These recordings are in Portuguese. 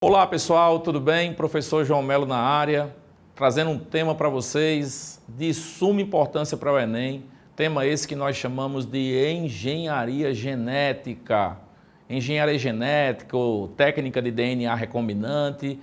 Olá pessoal, tudo bem? Professor João Melo na área, trazendo um tema para vocês de suma importância para o Enem, tema esse que nós chamamos de engenharia genética. Engenharia genética ou técnica de DNA recombinante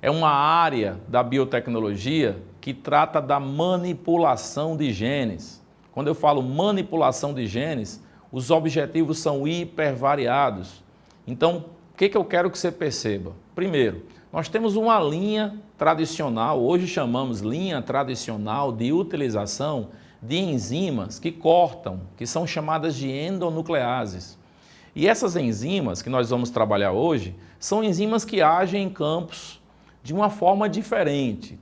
é uma área da biotecnologia que trata da manipulação de genes. Quando eu falo manipulação de genes, os objetivos são hipervariados. Então, o que eu quero que você perceba? Primeiro, nós temos uma linha tradicional, hoje chamamos linha tradicional de utilização de enzimas que cortam, que são chamadas de endonucleases. E essas enzimas que nós vamos trabalhar hoje são enzimas que agem em campos de uma forma diferente,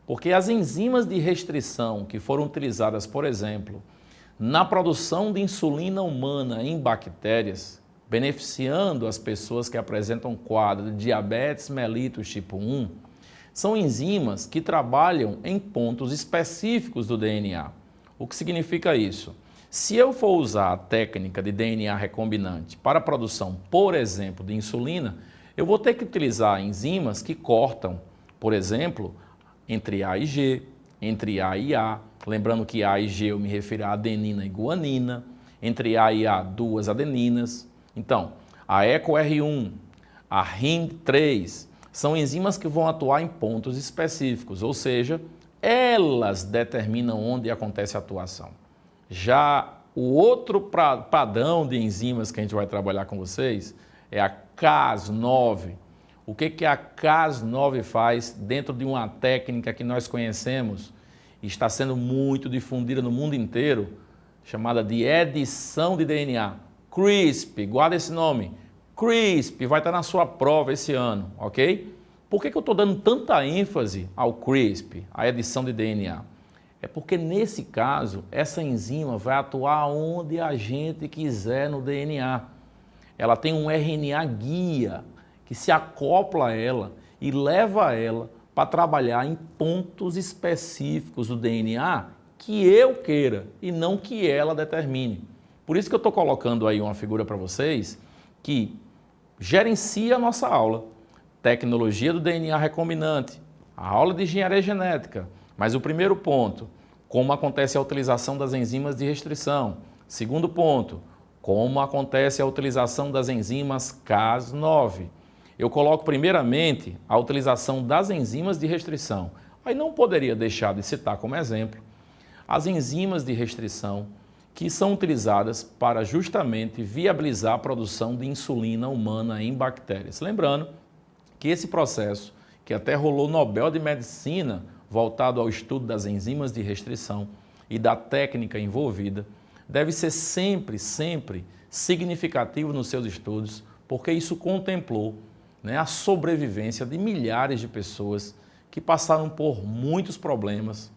porque as enzimas de restrição que foram utilizadas, por exemplo, na produção de insulina humana em bactérias, beneficiando as pessoas que apresentam um quadro de diabetes mellitus tipo 1, são enzimas que trabalham em pontos específicos do DNA. O que significa isso? Se eu for usar a técnica de DNA recombinante para a produção, por exemplo, de insulina, eu vou ter que utilizar enzimas que cortam, por exemplo, entre A e G, entre A e A, lembrando que A e G eu me refiro a adenina e guanina, entre A e A, duas adeninas. Então, a EcoR1, a RIM3, são enzimas que vão atuar em pontos específicos, ou seja, elas determinam onde acontece a atuação. Já o outro padrão de enzimas que a gente vai trabalhar com vocês é a Cas9. O que a Cas9 faz dentro de uma técnica que nós conhecemos e está sendo muito difundida no mundo inteiro, chamada de edição de DNA. CRISP, guarda esse nome, CRISP, vai estar na sua prova esse ano, ok? Por que eu estou dando tanta ênfase ao CRISP, a edição de DNA? É porque nesse caso, essa enzima vai atuar onde a gente quiser no DNA. Ela tem um RNA guia que se acopla a ela e leva ela para trabalhar em pontos específicos do DNA que eu queira e não que ela determine. Por isso que eu estou colocando aí uma figura para vocês que gerencia a nossa aula. Tecnologia do DNA recombinante, a aula de engenharia genética. Mas o primeiro ponto, como acontece a utilização das enzimas de restrição. Segundo ponto, como acontece a utilização das enzimas Cas9. Eu coloco primeiramente a utilização das enzimas de restrição. Aí não poderia deixar de citar como exemplo as enzimas de restrição que são utilizadas para justamente viabilizar a produção de insulina humana em bactérias. Lembrando que esse processo, que até rolou Nobel de Medicina, voltado ao estudo das enzimas de restrição e da técnica envolvida, deve ser sempre significativo nos seus estudos, porque isso contemplou, a sobrevivência de milhares de pessoas que passaram por muitos problemas,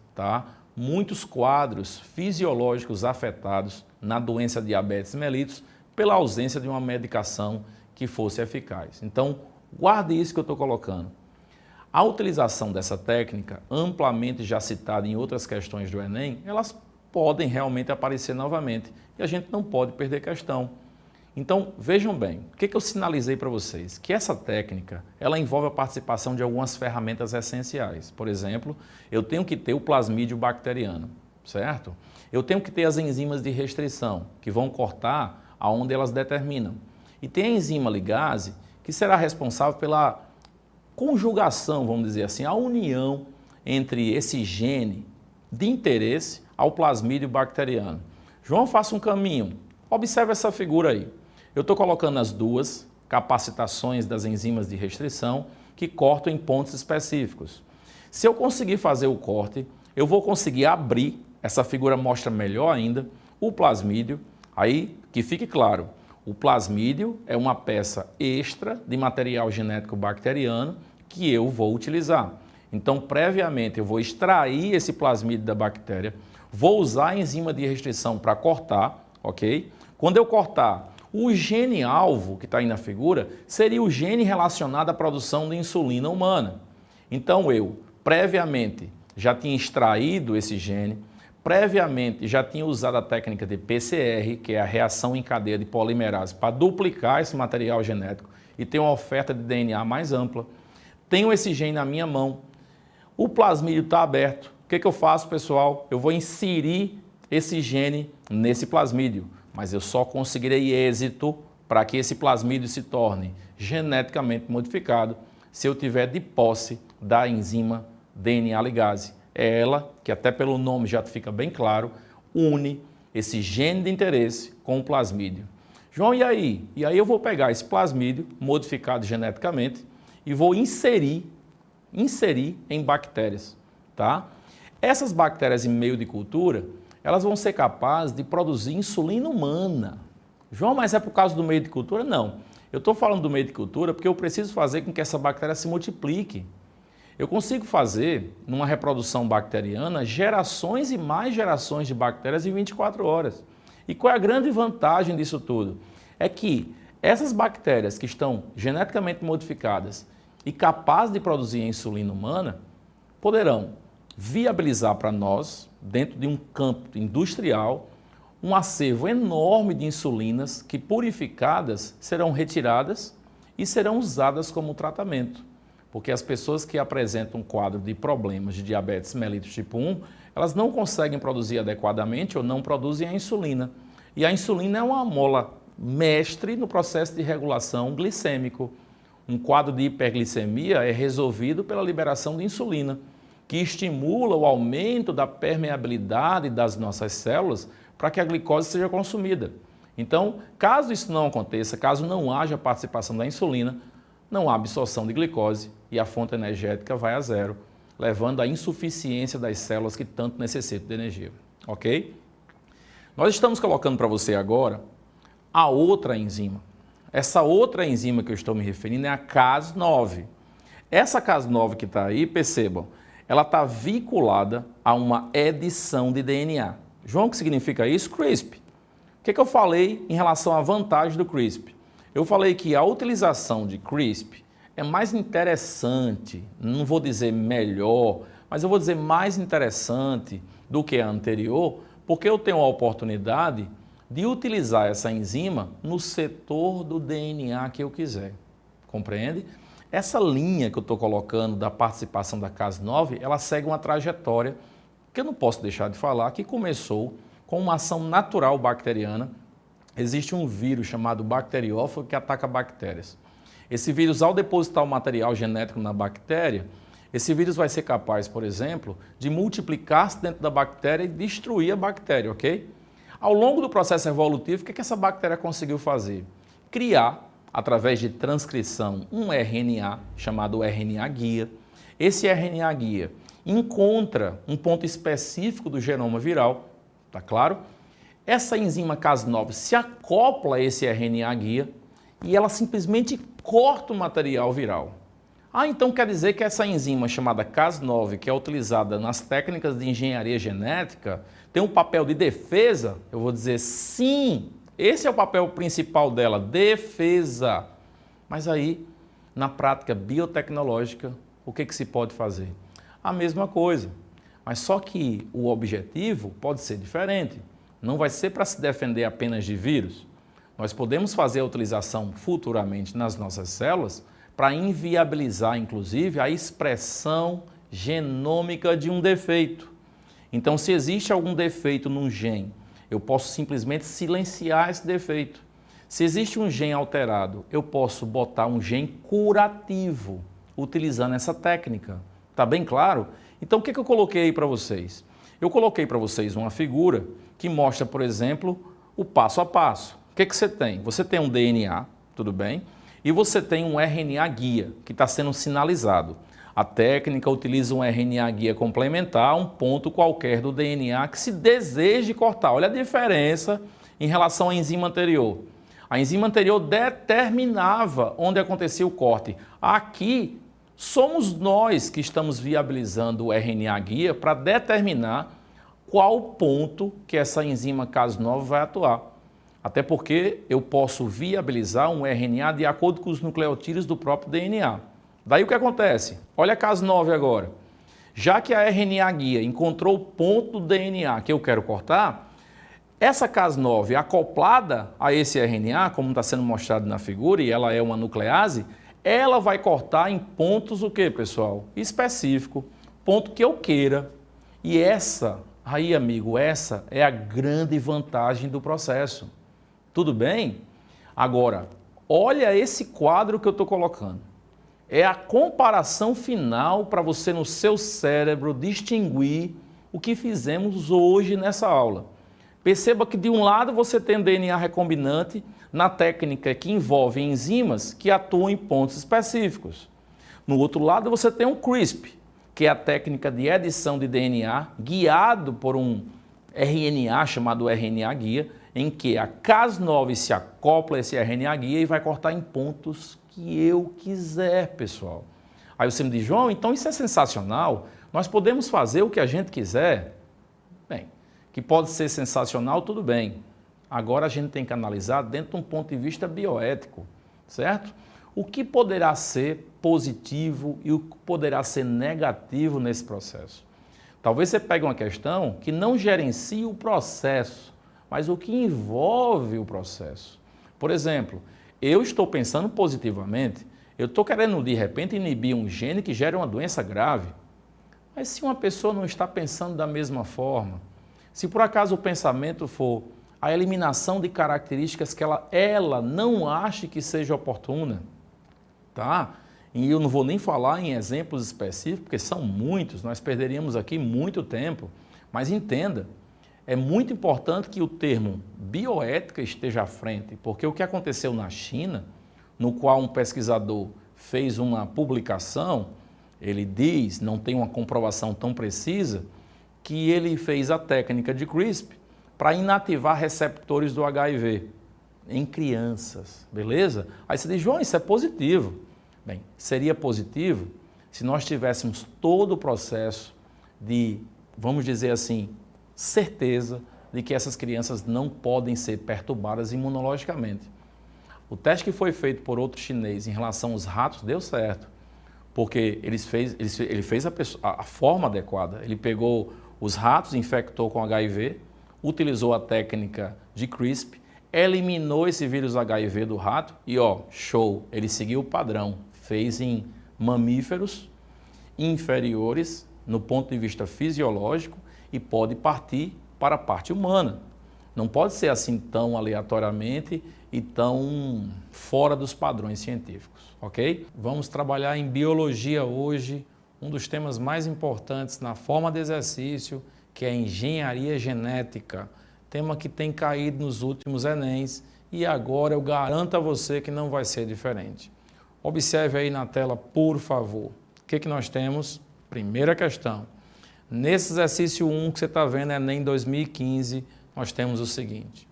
muitos quadros fisiológicos afetados na doença diabetes mellitus pela ausência de uma medicação que fosse eficaz. Então, guarde isso que eu estou colocando. A utilização dessa técnica, amplamente já citada em outras questões do Enem, elas podem realmente aparecer novamente e a gente não pode perder questão. Então, vejam bem, o que eu sinalizei para vocês? Que essa técnica, ela envolve a participação de algumas ferramentas essenciais. Por exemplo, eu tenho que ter o plasmídio bacteriano, certo? Eu tenho que ter as enzimas de restrição, que vão cortar aonde elas determinam. E tem a enzima ligase, que será responsável pela conjugação, vamos dizer assim, a união entre esse gene de interesse ao plasmídio bacteriano. João, faça um caminho. Observe essa figura aí. Eu estou colocando as duas capacitações das enzimas de restrição que cortam em pontos específicos. Se eu conseguir fazer o corte, eu vou conseguir abrir, essa figura mostra melhor ainda, o plasmídio. Aí, que fique claro, o plasmídio é uma peça extra de material genético bacteriano que eu vou utilizar. Então, previamente, eu vou extrair esse plasmídio da bactéria, vou usar a enzima de restrição para cortar, ok? Quando eu cortar, o gene-alvo que está aí na figura seria o gene relacionado à produção de insulina humana. Então eu, previamente, já tinha extraído esse gene, previamente já tinha usado a técnica de PCR, que é a reação em cadeia de polimerase, para duplicar esse material genético e ter uma oferta de DNA mais ampla. tenho esse gene na minha mão, o plasmídio está aberto. O que eu faço, pessoal? Eu vou inserir esse gene nesse plasmídio, mas eu só conseguirei êxito para que esse plasmídio se torne geneticamente modificado se eu tiver de posse da enzima DNA ligase. É ela que, até pelo nome já fica bem claro, une esse gene de interesse com o plasmídio. João, e aí? E aí eu vou pegar esse plasmídio modificado geneticamente e vou inserir em bactérias, tá? Essas bactérias em meio de cultura, elas vão ser capazes de produzir insulina humana. João, mas é por causa do meio de cultura? Não. Eu estou falando do meio de cultura porque eu preciso fazer com que essa bactéria se multiplique. Eu consigo fazer, numa reprodução bacteriana, gerações e mais gerações de bactérias em 24 horas. E qual é a grande vantagem disso tudo? É que essas bactérias que estão geneticamente modificadas e capazes de produzir a insulina humana, poderão viabilizar para nós, dentro de um campo industrial, um acervo enorme de insulinas que, purificadas, serão retiradas e serão usadas como tratamento. Porque as pessoas que apresentam um quadro de problemas de diabetes mellitus tipo 1, elas não conseguem produzir adequadamente ou não produzem a insulina. E a insulina é uma mola mestre no processo de regulação glicêmico. Um quadro de hiperglicemia é resolvido pela liberação de insulina, que estimula o aumento da permeabilidade das nossas células para que a glicose seja consumida. Então, caso isso não aconteça, caso não haja participação da insulina, não há absorção de glicose e a fonte energética vai a zero, levando à insuficiência das células que tanto necessitam de energia, ok? Nós estamos colocando para você agora a outra enzima. Essa outra enzima que eu estou me referindo é a Cas9. Essa Cas9 que está aí, percebam, ela está vinculada a uma edição de DNA. João, o que significa isso? CRISP. O que eu falei em relação à vantagem do CRISP? Eu falei que a utilização de CRISP é mais interessante, não vou dizer melhor, mas eu vou dizer mais interessante do que a anterior, porque eu tenho a oportunidade de utilizar essa enzima no setor do DNA que eu quiser. Compreende? Essa linha que eu estou colocando da participação da Cas9, ela segue uma trajetória que eu não posso deixar de falar, que começou com uma ação natural bacteriana. Existe um vírus chamado bacteriófago que ataca bactérias. Esse vírus, ao depositar o material genético na bactéria, esse vírus vai ser capaz, por exemplo, de multiplicar-se dentro da bactéria e destruir a bactéria, ok? Ao longo do processo evolutivo, o que essa bactéria conseguiu fazer? Criar, através de transcrição, um RNA chamado RNA-guia. Esse RNA-guia encontra um ponto específico do genoma viral, tá claro? Essa enzima Cas9 se acopla a esse RNA-guia e ela simplesmente corta o material viral. Ah, então quer dizer que essa enzima chamada Cas9, que é utilizada nas técnicas de engenharia genética, tem um papel de defesa? Eu vou dizer sim, esse é o papel principal dela, defesa. Mas aí, na prática biotecnológica, o que se pode fazer? A mesma coisa, mas só que o objetivo pode ser diferente. Não vai ser para se defender apenas de vírus. Nós podemos fazer a utilização futuramente nas nossas células para inviabilizar, inclusive, a expressão genômica de um defeito. Então, se existe algum defeito num gene, eu posso simplesmente silenciar esse defeito. Se existe um gene alterado, eu posso botar um gene curativo, utilizando essa técnica. Está bem claro? Então, o que eu coloquei aí para vocês? Eu coloquei para vocês uma figura que mostra, por exemplo, o passo a passo. O que você tem? Você tem um DNA, tudo bem? E você tem um RNA guia, que está sendo sinalizado. A técnica utiliza um RNA guia complementar a um ponto qualquer do DNA que se deseje cortar. Olha a diferença em relação à enzima anterior. A enzima anterior determinava onde acontecia o corte. Aqui, somos nós que estamos viabilizando o RNA guia para determinar qual ponto que essa enzima Cas9 vai atuar. Até porque eu posso viabilizar um RNA de acordo com os nucleotídeos do próprio DNA. Daí o que acontece? Olha a Cas9 agora. Já que a RNA guia encontrou o ponto do DNA que eu quero cortar, essa Cas9 acoplada a esse RNA, como está sendo mostrado na figura, e ela é uma nuclease, ela vai cortar em pontos o quê, pessoal? Específico, ponto que eu queira. E essa, aí amigo, essa é a grande vantagem do processo. Tudo bem? Agora, olha esse quadro que eu estou colocando. É a comparação final para você no seu cérebro distinguir o que fizemos hoje nessa aula. Perceba que de um lado você tem DNA recombinante na técnica que envolve enzimas que atuam em pontos específicos. No outro lado você tem um CRISP, que é a técnica de edição de DNA guiado por um RNA chamado RNA guia, em que a Cas9 se acopla a esse RNA guia e vai cortar em pontos que eu quiser, pessoal. Aí você me diz, João, então isso é sensacional, nós podemos fazer o que a gente quiser? Bem, que pode ser sensacional, tudo bem. Agora a gente tem que analisar dentro de um ponto de vista bioético, certo? O que poderá ser positivo e o que poderá ser negativo nesse processo? Talvez você pegue uma questão que não gerencie o processo, mas o que envolve o processo. Por exemplo, eu estou pensando positivamente, eu estou querendo de repente inibir um gene que gera uma doença grave. Mas se uma pessoa não está pensando da mesma forma, se por acaso o pensamento for a eliminação de características que ela não ache que seja oportuna, tá? E eu não vou nem falar em exemplos específicos, porque são muitos, nós perderíamos aqui muito tempo, mas entenda, é muito importante que o termo bioética esteja à frente, porque o que aconteceu na China, no qual um pesquisador fez uma publicação, ele diz, não tem uma comprovação tão precisa, que ele fez a técnica de CRISP para inativar receptores do HIV em crianças, beleza? Aí você diz, João, isso é positivo. Bem, seria positivo se nós tivéssemos todo o processo de, vamos dizer assim, certeza de que essas crianças não podem ser perturbadas imunologicamente. O teste que foi feito por outro chinês em relação aos ratos deu certo, porque ele fez a forma adequada. Ele pegou os ratos, infectou com HIV, utilizou a técnica de CRISP, eliminou esse vírus HIV do rato e, ó, show, ele seguiu o padrão. Fez em mamíferos inferiores no ponto de vista fisiológico e pode partir para a parte humana. Não pode ser assim tão aleatoriamente e tão fora dos padrões científicos, ok? Vamos trabalhar em biologia hoje, um dos temas mais importantes na forma de exercício, que é a engenharia genética, tema que tem caído nos últimos Enems e agora eu garanto a você que não vai ser diferente. Observe aí na tela, por favor. O que nós temos? Primeira questão. Nesse exercício 1 que você está vendo, Enem 2015, nós temos o seguinte.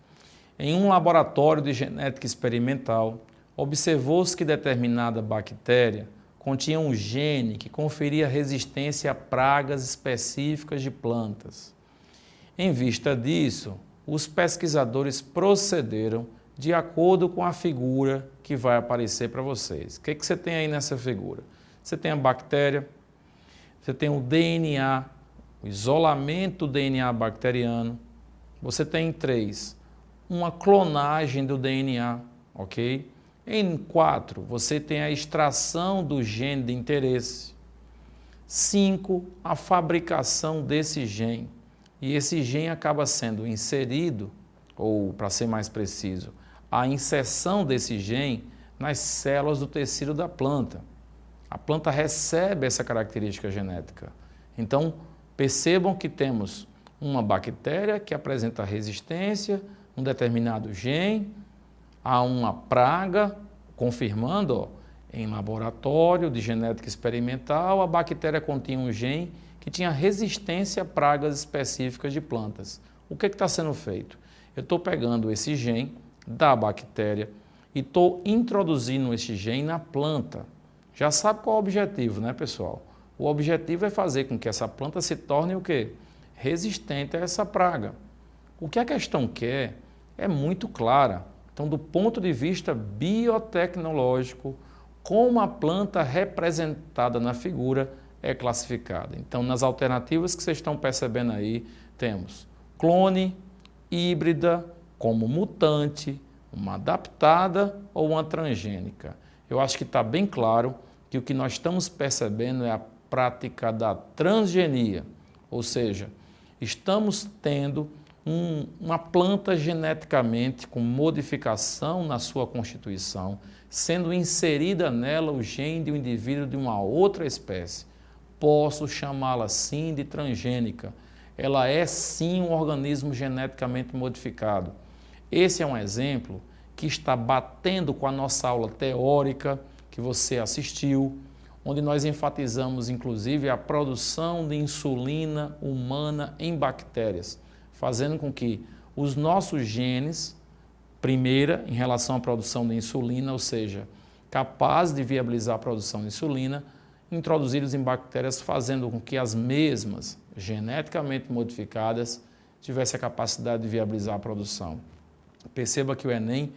Em um laboratório de genética experimental, observou-se que determinada bactéria continha um gene que conferia resistência a pragas específicas de plantas. Em vista disso, os pesquisadores procederam de acordo com a figura que vai aparecer para vocês. O que você tem aí nessa figura? Você tem a bactéria, você tem o DNA, o isolamento do DNA bacteriano, você tem 3, uma clonagem do DNA, ok? Em 4, você tem a extração do gene de interesse. 5, a fabricação desse gene. E esse gene acaba sendo inserido, ou para ser mais preciso, a inserção desse gene nas células do tecido da planta. A planta recebe essa característica genética. Então, percebam que temos uma bactéria que apresenta resistência, um determinado gene, a uma praga, confirmando, ó, em laboratório de genética experimental, a bactéria continha um gene que tinha resistência a pragas específicas de plantas. O que está sendo feito? Eu estou pegando esse gene da bactéria e estou introduzindo esse gene na planta. Já sabe qual é o objetivo, né, pessoal? O objetivo é fazer com que essa planta se torne o quê? Resistente a essa praga. O que a questão quer é muito clara. Então, do ponto de vista biotecnológico, como a planta representada na figura é classificada. Então, nas alternativas que vocês estão percebendo aí, temos clone, híbrida, como mutante, uma adaptada ou uma transgênica. eu acho que está bem claro que o que nós estamos percebendo é a prática da transgenia, ou seja, estamos tendo uma planta geneticamente com modificação na sua constituição, sendo inserida nela o gene de um indivíduo de uma outra espécie. Posso chamá-la assim de transgênica. Ela é sim um organismo geneticamente modificado. Esse é um exemplo que está batendo com a nossa aula teórica que você assistiu, onde nós enfatizamos inclusive a produção de insulina humana em bactérias, fazendo com que os nossos genes, primeira, em relação à produção de insulina, ou seja, capazes de viabilizar a produção de insulina, introduzidos em bactérias, fazendo com que as mesmas, geneticamente modificadas, tivessem a capacidade de viabilizar a produção. Perceba que o Enem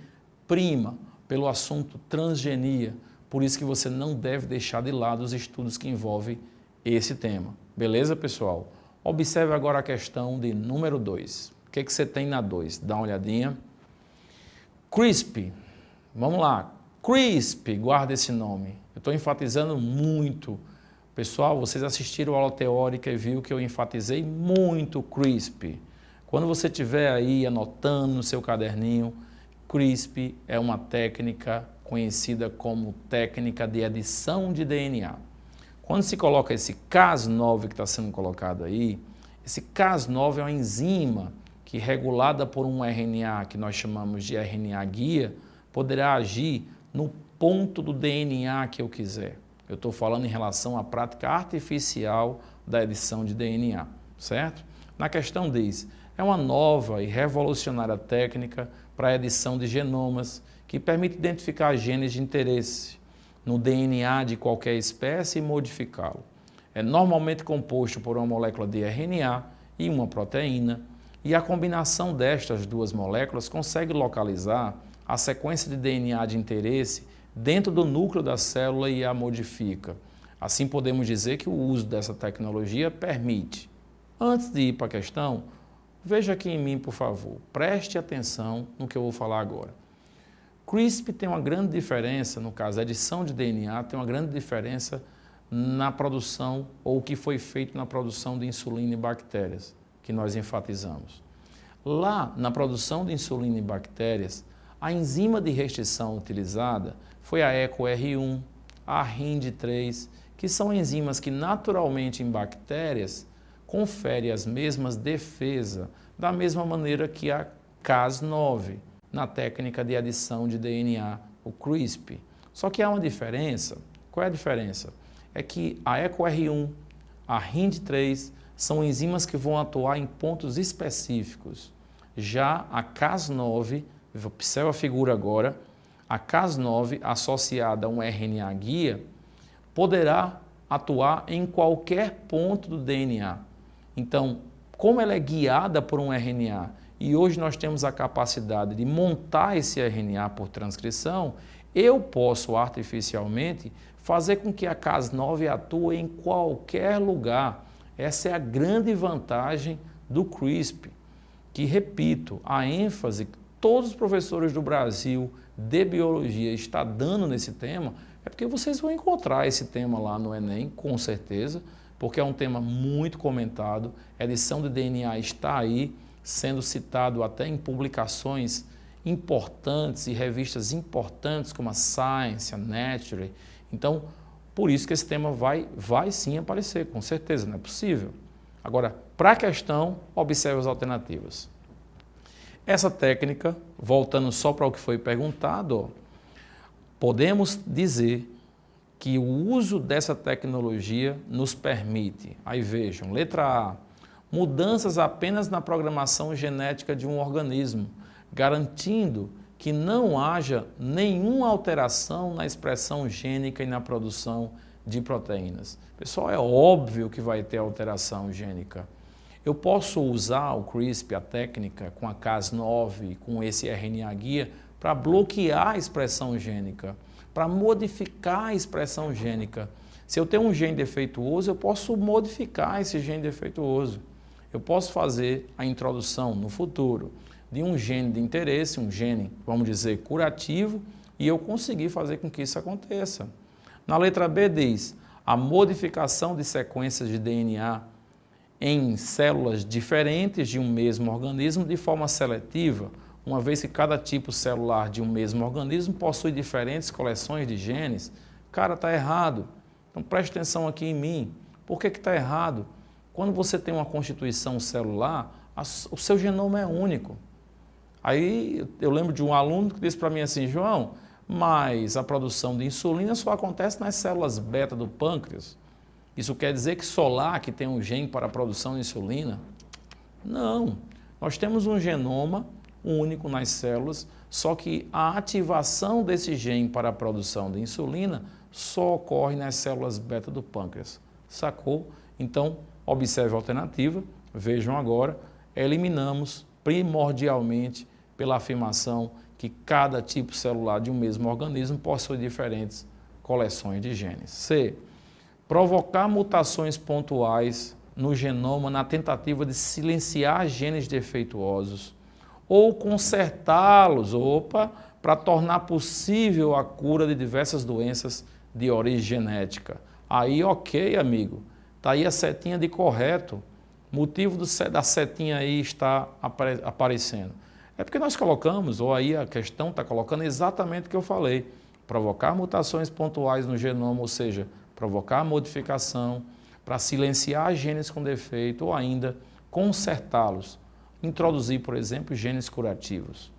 prima pelo assunto transgenia, por isso que você não deve deixar de lado os estudos que envolvem esse tema. Beleza, pessoal? Observe agora a questão de número 2. O que você tem na 2? Dá uma olhadinha. CRISP. Vamos lá. CRISP, guarda esse nome. Eu estou enfatizando muito. Pessoal, vocês assistiram a aula teórica e viu que eu enfatizei muito CRISP. Quando você estiver aí anotando no seu caderninho, CRISP é uma técnica conhecida como técnica de edição de DNA. Quando se coloca esse Cas9 que está sendo colocado aí, esse Cas9 é uma enzima que, regulada por um RNA que nós chamamos de RNA guia, poderá agir no ponto do DNA que eu quiser. Eu estou falando em relação à prática artificial da edição de DNA, certo? Na questão diz, é uma nova e revolucionária técnica para a edição de genomas que permite identificar genes de interesse no DNA de qualquer espécie e modificá-lo. É normalmente composto por uma molécula de RNA e uma proteína, e a combinação destas duas moléculas consegue localizar a sequência de DNA de interesse dentro do núcleo da célula e a modifica. Assim podemos dizer que o uso dessa tecnologia permite. Antes de ir para a questão, veja aqui em mim, por favor, preste atenção no que eu vou falar agora. CRISP tem uma grande diferença, no caso, a edição de DNA tem uma grande diferença na produção, ou o que foi feito na produção de insulina em bactérias, que nós enfatizamos. Lá, na produção de insulina em bactérias, a enzima de restrição utilizada foi a EcoR1, a RIND3, que são enzimas que naturalmente em bactérias conferem as mesmas defesas, da mesma maneira que a Cas9, na técnica de adição de DNA, o CRISP. Só que há uma diferença. Qual é a diferença? É que a EcoR1, a RIND3, são enzimas que vão atuar em pontos específicos. Já a Cas9, observa a figura agora, a Cas9 associada a um RNA guia poderá atuar em qualquer ponto do DNA. Então, como ela é guiada por um RNA e hoje nós temos a capacidade de montar esse RNA por transcrição, eu posso artificialmente fazer com que a Cas9 atue em qualquer lugar. Essa é a grande vantagem do CRISP, que, repito, a ênfase que todos os professores do Brasil de biologia estão dando nesse tema é porque vocês vão encontrar esse tema lá no Enem, com certeza, porque é um tema muito comentado, a edição de DNA está aí, sendo citado até em publicações importantes e revistas importantes como a Science, a Nature. Então, por isso que esse tema vai sim aparecer, com certeza, não é possível. Agora, para a questão, observe as alternativas. Essa técnica, voltando só para o que foi perguntado, podemos dizer que o uso dessa tecnologia nos permite, aí vejam, letra A, mudanças apenas na programação genética de um organismo, garantindo que não haja nenhuma alteração na expressão gênica e na produção de proteínas. Pessoal, é óbvio que vai ter alteração gênica. Eu posso usar o CRISP, a técnica, com a Cas9, com esse RNA guia, para bloquear a expressão gênica, para modificar a expressão gênica. Se eu tenho um gene defeituoso, eu posso modificar esse gene defeituoso. Eu posso fazer a introdução no futuro de um gene de interesse, um gene, vamos dizer, curativo, e eu consegui fazer com que isso aconteça. Na letra B diz, a modificação de sequências de DNA em células diferentes de um mesmo organismo de forma seletiva, uma vez que cada tipo celular de um mesmo organismo possui diferentes coleções de genes. Cara, está errado. Então preste atenção aqui em mim. Por que está errado? Quando você tem uma constituição celular, o seu genoma é único. Aí eu lembro de um aluno que disse para mim assim, João, mas a produção de insulina só acontece nas células beta do pâncreas. Isso quer dizer que só lá que tem um gene para a produção de insulina? Não. Nós temos um genoma único nas células, só que a ativação desse gene para a produção de insulina só ocorre nas células beta do pâncreas. Sacou? Então, observe a alternativa, vejam agora, eliminamos primordialmente pela afirmação que cada tipo celular de um mesmo organismo possui diferentes coleções de genes. C. Provocar mutações pontuais no genoma na tentativa de silenciar genes defeituosos ou consertá-los, para tornar possível a cura de diversas doenças de origem genética. Aí, ok, amigo, está aí a setinha de correto. Motivo da setinha aí está aparecendo. É porque nós colocamos, ou aí a questão está colocando exatamente o que eu falei. Provocar mutações pontuais no genoma, ou seja, provocar modificação para silenciar genes com defeito ou ainda consertá-los. Introduzir, por exemplo, genes curativos.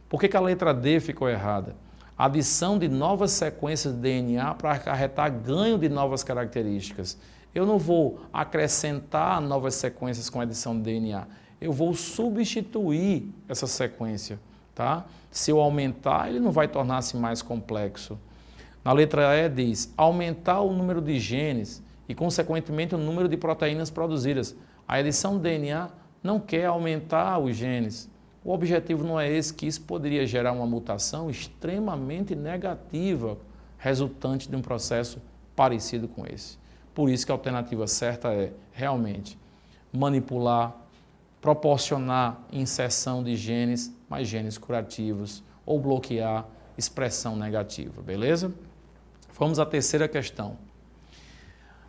Por que a letra D ficou errada? Adição de novas sequências de DNA para acarretar ganho de novas características. Eu não vou acrescentar novas sequências com adição de DNA, eu vou substituir essa sequência, tá? Se eu aumentar, ele não vai tornar-se mais complexo. Na letra E diz, aumentar o número de genes e, consequentemente, o número de proteínas produzidas. A edição do DNA não quer aumentar os genes. O objetivo não é esse, que isso poderia gerar uma mutação extremamente negativa, resultante de um processo parecido com esse. Por isso que a alternativa certa é, realmente, manipular, proporcionar inserção de genes, mais genes curativos, ou bloquear expressão negativa, beleza? Vamos à terceira questão.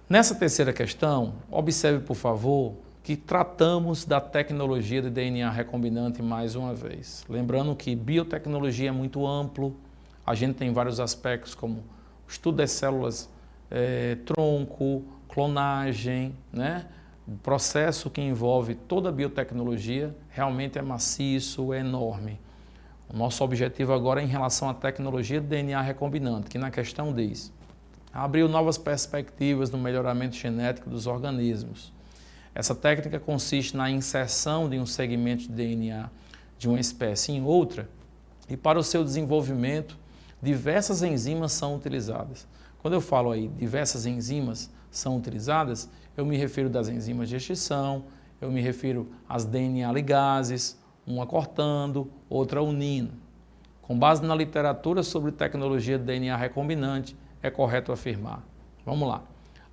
Nessa terceira questão, observe, por favor, que tratamos da tecnologia de DNA recombinante mais uma vez. Lembrando que biotecnologia é muito amplo, a gente tem vários aspectos como o estudo das células tronco, clonagem, né? O processo que envolve toda a biotecnologia realmente é maciço, é enorme. O nosso objetivo agora é em relação à tecnologia de DNA recombinante, que na questão diz, abriu novas perspectivas no melhoramento genético dos organismos. Essa técnica consiste na inserção de um segmento de DNA de uma espécie em outra e para o seu desenvolvimento, diversas enzimas são utilizadas. Quando eu falo aí diversas enzimas são utilizadas, eu me refiro das enzimas de extinção, eu me refiro às DNA ligases, uma cortando, outra unindo. Com base na literatura sobre tecnologia de DNA recombinante, é correto afirmar. Vamos lá.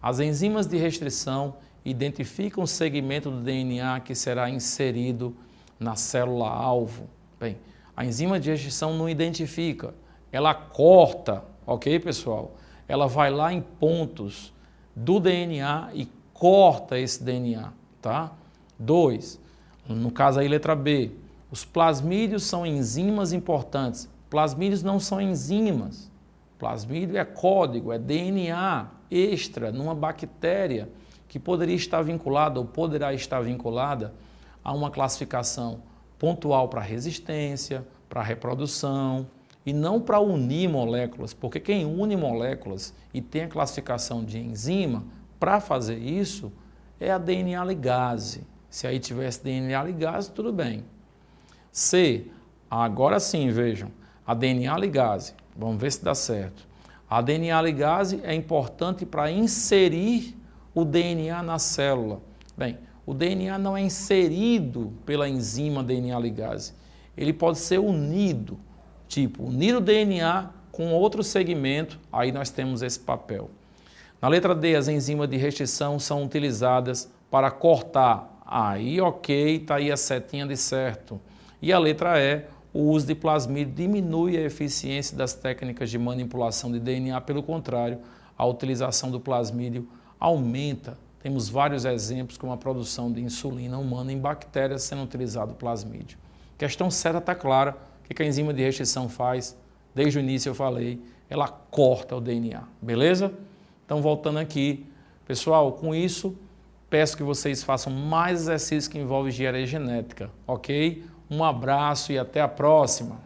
As enzimas de restrição identificam o segmento do DNA que será inserido na célula-alvo. Bem, a enzima de restrição não identifica, ela corta, ok, pessoal? Ela vai lá em pontos do DNA e corta esse DNA, tá? 2, no caso aí letra B, os plasmídios são enzimas importantes. Plasmídios não são enzimas. Plasmídio é código, é DNA extra numa bactéria que poderia estar vinculada ou poderá estar vinculada a uma classificação pontual para resistência, para reprodução, e não para unir moléculas, porque quem une moléculas e tem a classificação de enzima, para fazer isso, é a DNA ligase. Se aí tivesse DNA ligase, tudo bem. C, agora sim, vejam, a DNA ligase, vamos ver se dá certo. A DNA ligase é importante para inserir o DNA na célula. Bem, o DNA não é inserido pela enzima DNA ligase, ele pode ser unido. Tipo, unir o DNA com outro segmento, aí nós temos esse papel. Na letra D, as enzimas de restrição são utilizadas para cortar. Aí, ok, está aí a setinha de certo. E a letra E, o uso de plasmídio diminui a eficiência das técnicas de manipulação de DNA, pelo contrário, a utilização do plasmídio aumenta. Temos vários exemplos, como a produção de insulina humana em bactérias sendo utilizado o plasmídio. A questão certa está clara, o que a enzima de restrição faz? Desde o início eu falei, ela corta o DNA, beleza? Então, voltando aqui, pessoal, com isso, peço que vocês façam mais exercícios que envolvem engenharia genética, ok? Um abraço e até a próxima!